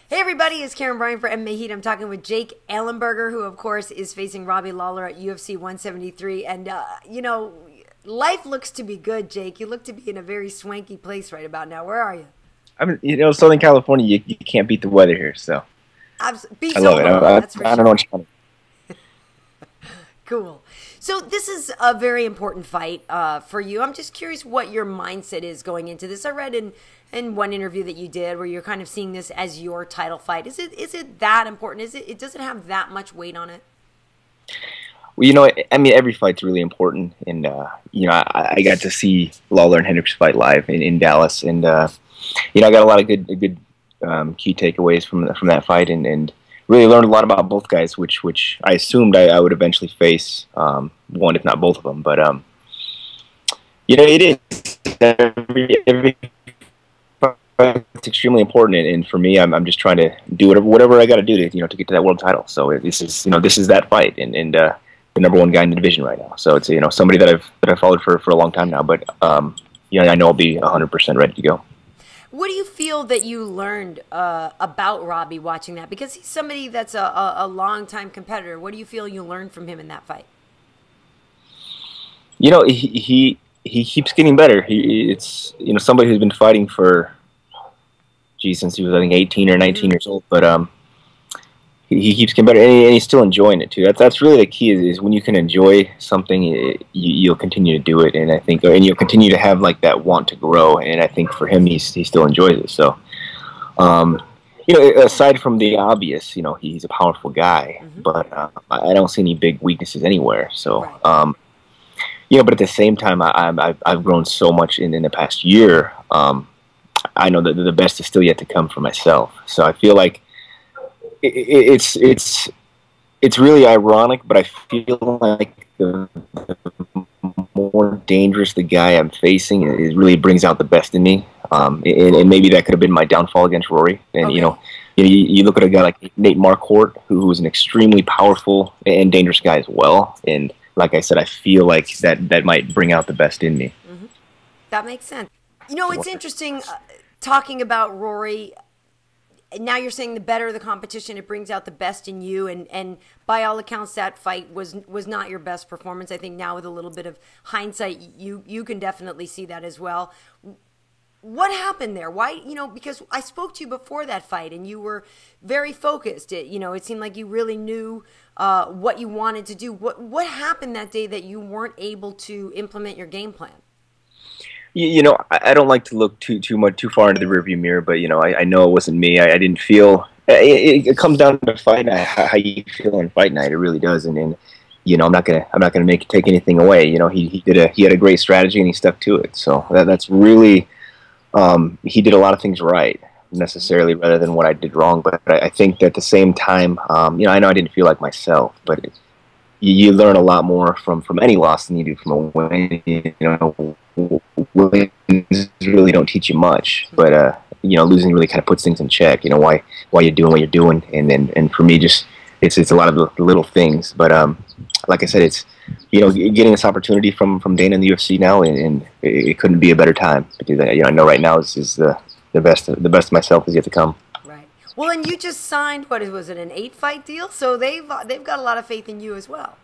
Hey everybody, it's Karyn Bryant for MMA H.E.A.T. I'm talking with Jake Ellenberger, who of course is facing Robbie Lawler at UFC 173. And, you know, life looks to be good, Jake. You look to be in a very swanky place right about now. Where are you? I'm, Southern California, you can't beat the weather here, so Beats I love it. that's for I sure. don't know what you're Cool. So this is a very important fight for you. I'm just curious what your mindset is going into this. I read in one interview that you did where you're kind of seeing this as your title fight. Is it that important? Does it have that much weight on it? Well, I mean, every fight's really important, and I got to see Lawler and Hendricks fight live in Dallas, and I got a lot of good key takeaways from that fight, and really learned a lot about both guys, which I assumed I would eventually face one, if not both of them. But it is every it's extremely important, and for me, I'm just trying to do whatever I got to do to get to that world title. So this is that fight, and the number one guy in the division right now. So it's somebody that I've followed for a long time now. But I know I'll be 100% ready to go. What do you feel that you learned about Robbie watching that? Because he's somebody that's a long-time competitor. What do you feel you learned from him in that fight? He keeps getting better. It's somebody who's been fighting for, since he was, I think, 18 or 19 years old. But he keeps getting better, and he's still enjoying it too. That's really the key. Is when you can enjoy something, you'll continue to do it, and I think, and you'll continue to have like that want to grow. And I think for him, he still enjoys it. So, aside from the obvious, he's a powerful guy, but I don't see any big weaknesses anywhere. So, but at the same time, I've grown so much in the past year. I know that the best is still yet to come for myself. So I feel like it's really ironic, but I feel like the more dangerous the guy I'm facing, it really brings out the best in me. And maybe that could have been my downfall against Rory. And you look at a guy like Nate Marquardt, who is an extremely powerful and dangerous guy as well. And like I said, I feel like that might bring out the best in me. That makes sense. It's interesting talking about Rory. Now you're saying the better the competition, it brings out the best in you, and by all accounts, that fight was not your best performance. I think now with a little bit of hindsight, you can definitely see that as well. What happened there? Why, because I spoke to you before that fight, and you were very focused. It seemed like you really knew what you wanted to do. What happened that day that you weren't able to implement your game plan? I don't like to look too far into the rearview mirror, but I know it wasn't me. I didn't feel. It comes down to fight night, how you feel on fight night. It really does, and I'm not gonna take anything away. He had a great strategy and he stuck to it. So that's really he did a lot of things right, necessarily, rather than what I did wrong. But I think that at the same time, I know I didn't feel like myself, but you learn a lot more from any loss than you do from a win. Wins really don't teach you much, but losing really kind of puts things in check. Why you're doing what you're doing, and for me, just it's a lot of the little things. But like I said, it's getting this opportunity from Dana in the UFC now, and it couldn't be a better time, because I know right now is the best of myself is yet to come. Right. Well, and you just signed, what was it, an 8-fight deal? So they've got a lot of faith in you as well.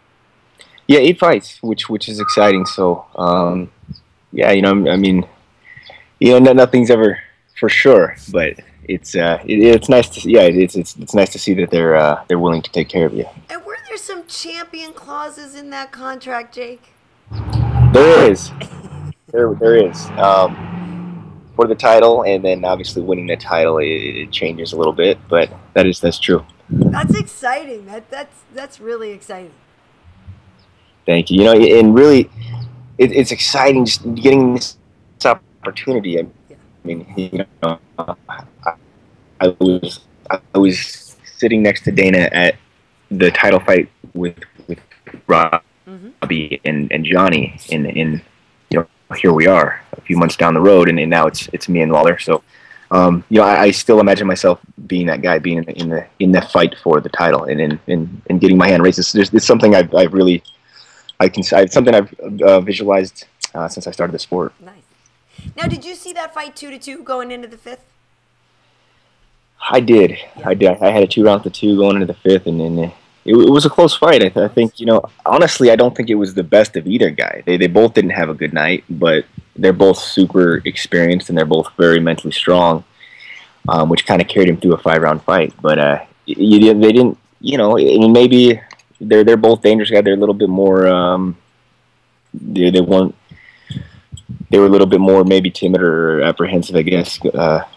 Yeah, 8 fights, which is exciting. So. Yeah, I mean, nothing's ever for sure, but it's nice to see. Yeah, it's nice to see that they're willing to take care of you. And were there some champion clauses in that contract, Jake? There is, there is. For the title, and then obviously winning the title, it changes a little bit, but that's true. That's exciting. That's really exciting. Thank you. And really. It's exciting just getting this opportunity. I mean, I was sitting next to Dana at the title fight with Robbie and Johnny, and here we are a few months down the road, and now it's me and Lawler. So I still imagine myself being that guy, being in the fight for the title, and getting my hand raised. It's something I've really. It's something I've visualized since I started the sport. Nice. Now, did you see that fight 2-2 going into the 5th? I did. Yeah. I did. I had a 2-2 going into the 5th, and then it was a close fight. I think, honestly, I don't think it was the best of either guy. They both didn't have a good night, but they're both super experienced, and they're both very mentally strong, which kind of carried him through a 5-round fight. But they didn't, I mean, maybe they're both dangerous guys. They're a little bit more, they were a little bit more maybe timid or apprehensive, I guess,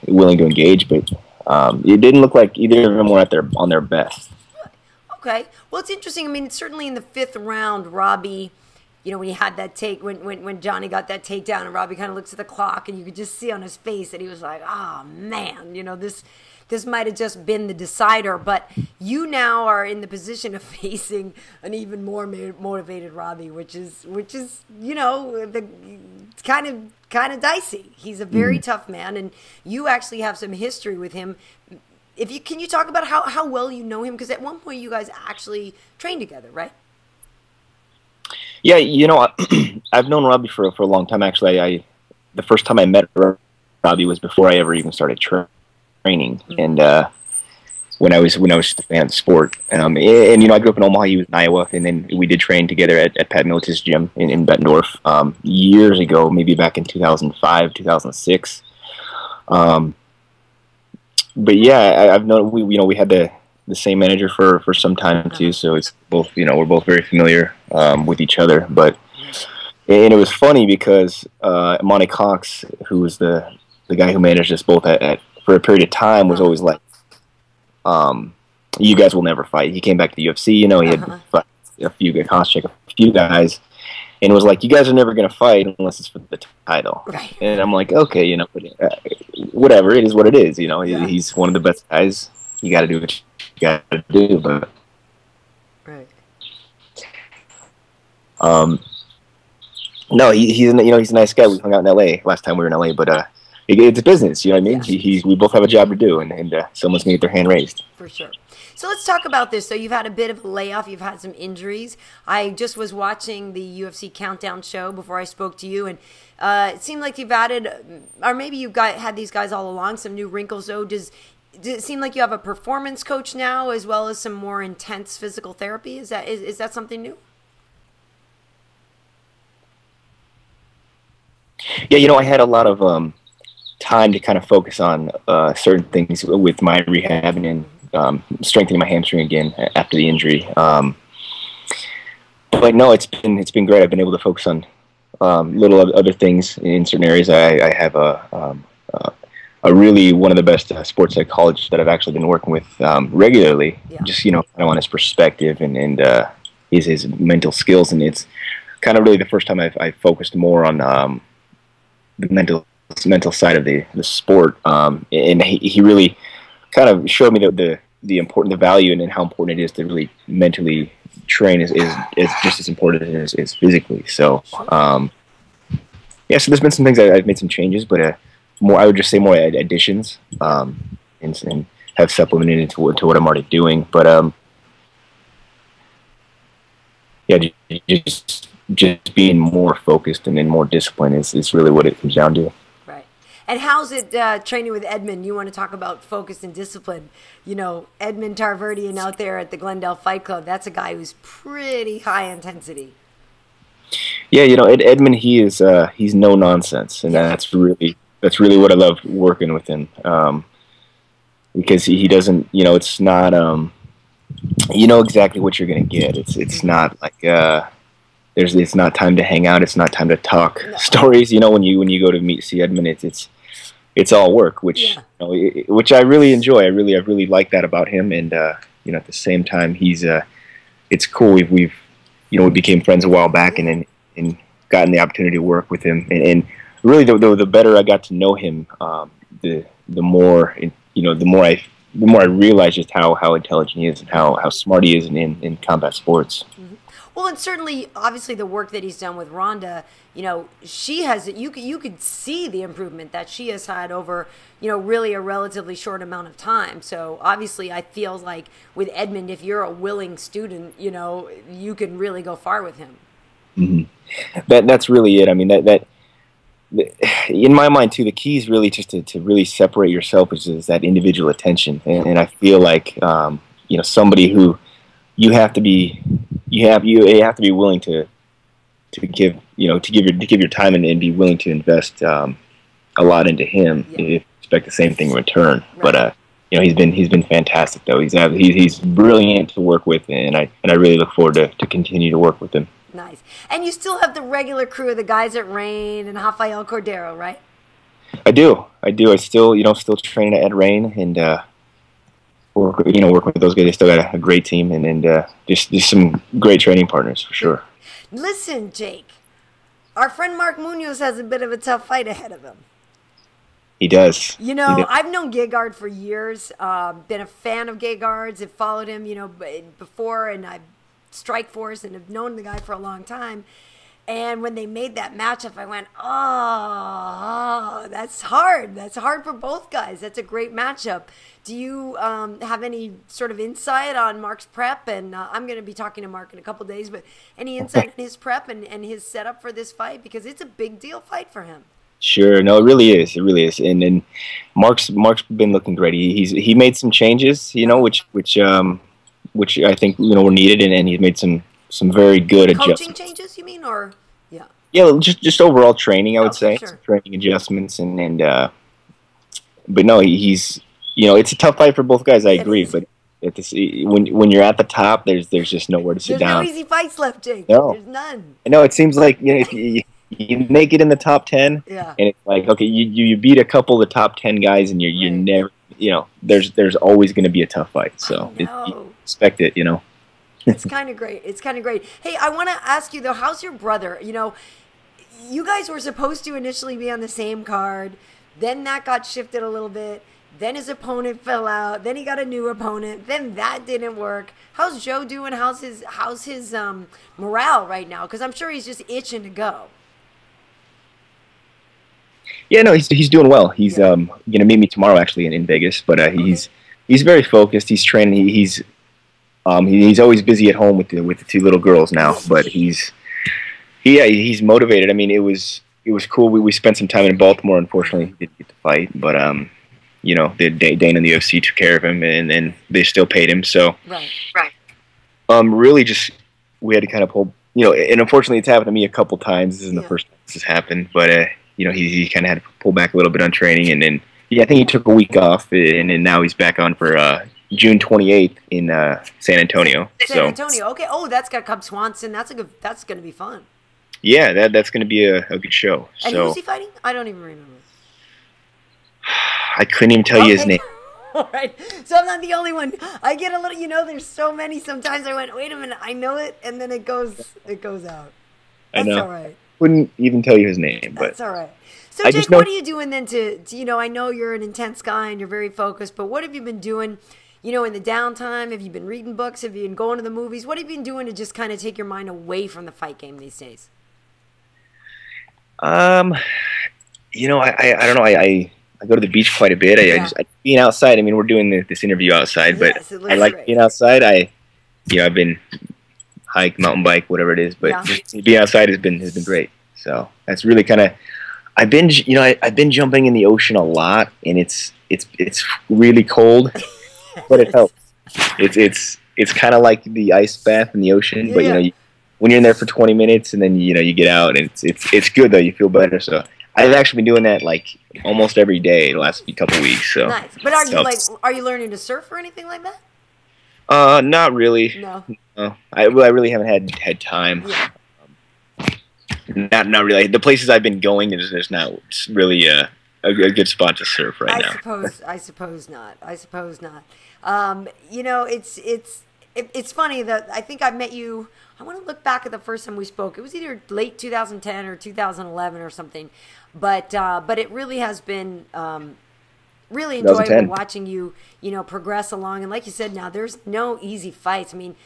willing to engage, but it didn't look like either of them were on their best. Okay. Well, it's interesting. I mean, certainly in the 5th round, Robbie, when he had that when Johnny got that takedown, and Robbie kind of looks at the clock, and you could just see on his face that he was like, "Oh man, this might have just been the decider." But you now are in the position of facing an even more motivated Robbie, which is it's kind of dicey. He's a very tough man, and you actually have some history with him. Can you talk about how well you know him? Because at one point you guys actually trained together, right? Yeah, I've known Robbie for a long time. Actually, the first time I met Robbie was before I ever even started training, and when I was just a fan of the sport. And I grew up in Omaha. He was in Iowa, and then we did train together at Pat Milit's gym in Bettendorf years ago, maybe back in 2005, 2006. But yeah, I've known we had the same manager for some time too, so it's both we're both very familiar with each other. But and it was funny because Monty Cox, who was the guy who managed us both for a period of time, was always like, "You guys will never fight." He came back to the UFC, he had fought a few guys. And it was like, you guys are never going to fight unless it's for the title. Right. And I'm like, okay, whatever, it is what it is. He's one of the best guys. You got to do what you got to do. But right. No, he's a nice guy. We hung out in L.A. last time we were in L.A. But it's business. You know what I mean? Yeah. We both have a job to do, and someone's going to get their hand raised. For sure. So let's talk about this. So you've had a bit of a layoff. You've had some injuries. I just was watching the UFC Countdown show before I spoke to you, and it seemed like you've added, or maybe you've had these guys all along, some new wrinkles. So does it seem like you have a performance coach now, as well as some more intense physical therapy? Is that something new? Yeah, I had a lot of time to kind of focus on certain things with my rehab and strengthening my hamstring again after the injury. But no, it's been great. I've been able to focus on little other things in certain areas. I have a really one of the best sports psychologists that I've actually been working with regularly. Yeah. Just kind of on his perspective and his mental skills, and it's kind of really the first time I've focused more on the mental side of the sport. And he really kind of showed me the value and how important it is to really mentally train is just as important as physically. So so there's been some things I've made some changes, but I would just say more additions, and have supplemented into what I'm already doing. But just being more focused and then more disciplined is really what it comes down to. And how's it training with Edmond? You want to talk about focus and discipline. Edmond Tarverdyan out there at the Glendale Fight Club, that's a guy who's pretty high intensity. Yeah, Edmond, he's no nonsense, and that's really what I love working with him. Because he doesn't, it's not, exactly what you're going to get. It's not like, it's not time to hang out. It's not time to talk stories. When you go to see Edmond, it's all work, which which I really enjoy. I really like that about him. And at the same time, it's cool. We became friends a while back, and gotten the opportunity to work with him. And really, the better I got to know him, the more the more I realized just how intelligent he is and how smart he is in combat sports. Mm-hmm. Well, and certainly, obviously, the work that he's done with Ronda, she has, you could see the improvement that she has had over, really a relatively short amount of time. So obviously, I feel like with Edmond, if you're a willing student, you can really go far with him. Mm-hmm. That's really it. I mean, in my mind too, the key is really just to really separate yourself, which is that individual attention. And I feel like you know, somebody who you have to be willing to give, you know, to give your time and be willing to invest a lot into him. If you expect the same thing in return. Right. But you know, he's been fantastic though. He's brilliant to work with, and I really look forward to continue to work with him. Nice. And you still have the regular crew of the guys at Reign and Rafael Cordero, right? I do. I still, you know, still train at Reign and work with those guys. They still got a great team and just some great training partners for sure. Listen, Jake, our friend Mark Munoz has a bit of a tough fight ahead of him. He does. You know, I've known Gegard for years. Been a fan of Gegard's. I've followed him, you know, before, and I've Strikeforce, and have known the guy for a long time. And when they made that matchup, I went, oh, that's hard. That's hard for both guys. That's a great matchup. Do you have any sort of insight on Mark's prep? And I'm going to be talking to Mark in a couple days, but any insight on his prep and his setup for this fight? Because it's a big deal fight for him. Sure. No, it really is. It really is. And Mark's been looking great. He made some changes, you know, which I think, you know, were needed, and he's made some very good adjustments. Coaching changes, you mean, or yeah? Yeah, just overall training, I would say. Sure. Training adjustments, but no, he's, you know, it's a tough fight for both guys. I agree, but when you're at the top, there's just nowhere to sit down. There's no easy fights left, Jake. No, there's none. I know, it seems like, you know, if you make it in the top 10, and it's like, okay, you beat a couple of the top 10 guys, and you're never, you know, there's always going to be a tough fight. So you expect it, you know. It's kind of great. It's kind of great. Hey, I want to ask you though, how's your brother? You know, you guys were supposed to initially be on the same card, then that got shifted a little bit. Then his opponent fell out. Then he got a new opponent. Then that didn't work. How's Joe doing? How's his morale right now? Because I'm sure he's just itching to go. Yeah, no, he's doing well. He's gonna meet me tomorrow actually in Vegas. But he's very focused. He's training. He's always busy at home with the two little girls now. But he's motivated. I mean, it was cool. We spent some time in Baltimore. Unfortunately, he didn't get to fight. But you know, Dana and the UFC took care of him, and they still paid him. So right. Really, just we had to kind of pull. You know, and unfortunately, it's happened to me a couple times. This isn't the first time this has happened, but you know, he kind of had to pull back a little bit on training, and then I think he took a week off, and now he's back on for June 28th in San Antonio. San Antonio, okay. Oh, that's got Cub Swanson. That's going to be fun. Yeah, that's going to be a good show. And who's he fighting? I don't even remember. I couldn't even tell you his name. All right, so I'm not the only one. I get a little, you know, there's so many. Sometimes I went, wait a minute, I know it, and then it goes out. I know. All right. Couldn't even tell you his name, but that's all right. So Jake, what are you doing then to you know, I know you're an intense guy and you're very focused, but what have you been doing, you know, in the downtime? Have you been reading books? Have you been going to the movies? What have you been doing to just kind of take your mind away from the fight game these days? You know, I don't know. I go to the beach quite a bit. I just being outside. I mean, we're doing this interview outside, but I like being outside. I've been hike, mountain bike, whatever it is, but just being outside has been great. So that's really kind of. I've been jumping in the ocean a lot, and it's really cold, but it helps. It's kind of like the ice bath in the ocean, but you know, when you're in there for 20 minutes and then you get out, and it's good though. You feel better. So I've actually been doing that like almost every day the last couple of weeks. So nice. But are you learning to surf or anything like that? Not really. No. I really haven't had time. Yeah. Not really. The places I've been going, there's not really a good spot to surf now. I suppose not. You know, it's funny that I think I met you. I want to look back at the first time we spoke. It was either late 2010 or 2011 or something, but it really has been really enjoyable watching you progress along. And like you said, now there's no easy fights. I mean,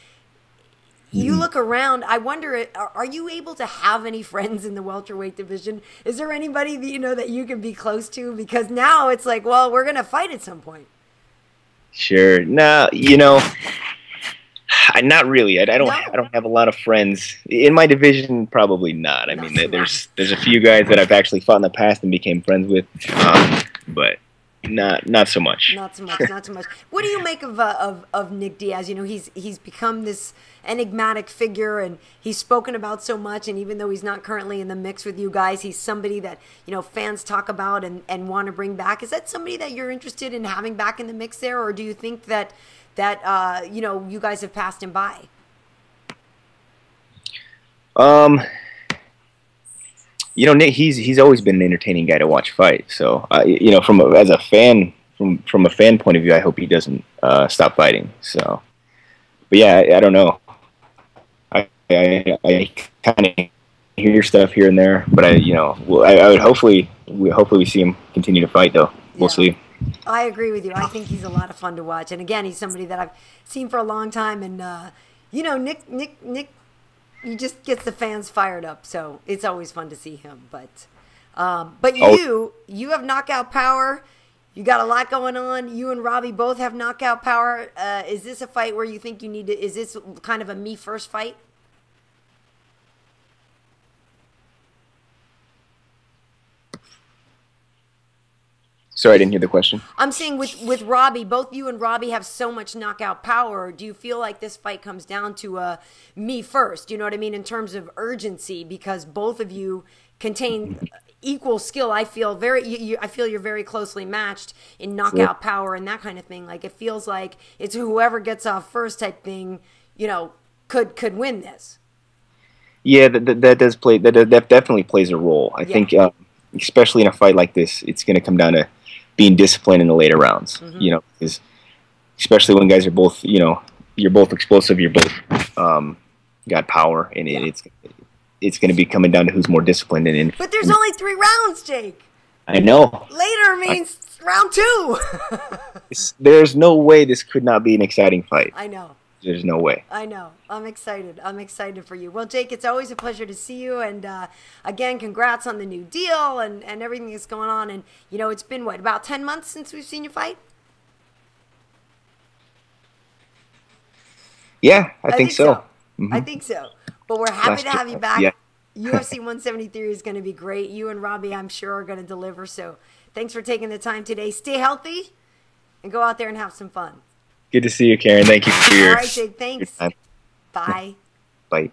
you look around. I wonder, are you able to have any friends in the welterweight division? Is there anybody that you can be close to? Because now it's like, well, we're gonna fight at some point. Sure. No, Not really. I don't. No? I don't have a lot of friends in my division. Probably not. I mean, there's a few guys that I've actually fought in the past and became friends with, but not so much. Not so much. Not so much. What do you make of Nick Diaz? You know, he's become this enigmatic figure, and he's spoken about so much. And even though he's not currently in the mix with you guys, he's somebody that, you know, fans talk about and want to bring back. Is that somebody that you're interested in having back in the mix there, or do you think that you know, you guys have passed him by? You know, Nick, he's always been an entertaining guy to watch fight. So, you know, as a fan, from a fan point of view, I hope he doesn't stop fighting. So, but yeah, I don't know. I kind of hear stuff here and there, but I would hopefully we see him continue to fight, though. We'll see. I agree with you. I think he's a lot of fun to watch, and again, he's somebody that I've seen for a long time, and you know, Nick, he just gets the fans fired up, so it's always fun to see him. But you have knockout power. You got a lot going on. You and Robbie both have knockout power. Is this a fight where you think you need to? Is this kind of a me first fight? Sorry, I didn't hear the question. I'm saying with Robbie, both you and Robbie have so much knockout power. Do you feel like this fight comes down to me first? You know what I mean, in terms of urgency, because both of you contain equal skill. I feel I feel you're very closely matched in knockout power and that kind of thing. Like, it feels like it's whoever gets off first type thing. You know, could win this. Yeah, that does play. That definitely plays a role. I think, especially in a fight like this, it's going to come down to being disciplined in the later rounds, you know, because especially when guys are both, you know, you're both explosive, you're both got power, and it's going to be coming down to who's more disciplined. But there's only 3 rounds, Jake. I know. Later means round 2. There's no way this could not be an exciting fight. I know. There's no way. I know. I'm excited. I'm excited for you. Well, Jake, it's always a pleasure to see you. And again, congrats on the new deal and everything that's going on. And, you know, it's been, what, about 10 months since we've seen you fight? Yeah, I think so. I think so. But we're happy to have you back. Yeah. UFC 173 is going to be great. You and Robbie, I'm sure, are going to deliver. So thanks for taking the time today. Stay healthy and go out there and have some fun. Good to see you, Karyn. Thank you for your... All right, Jake. Thanks. Bye. Bye.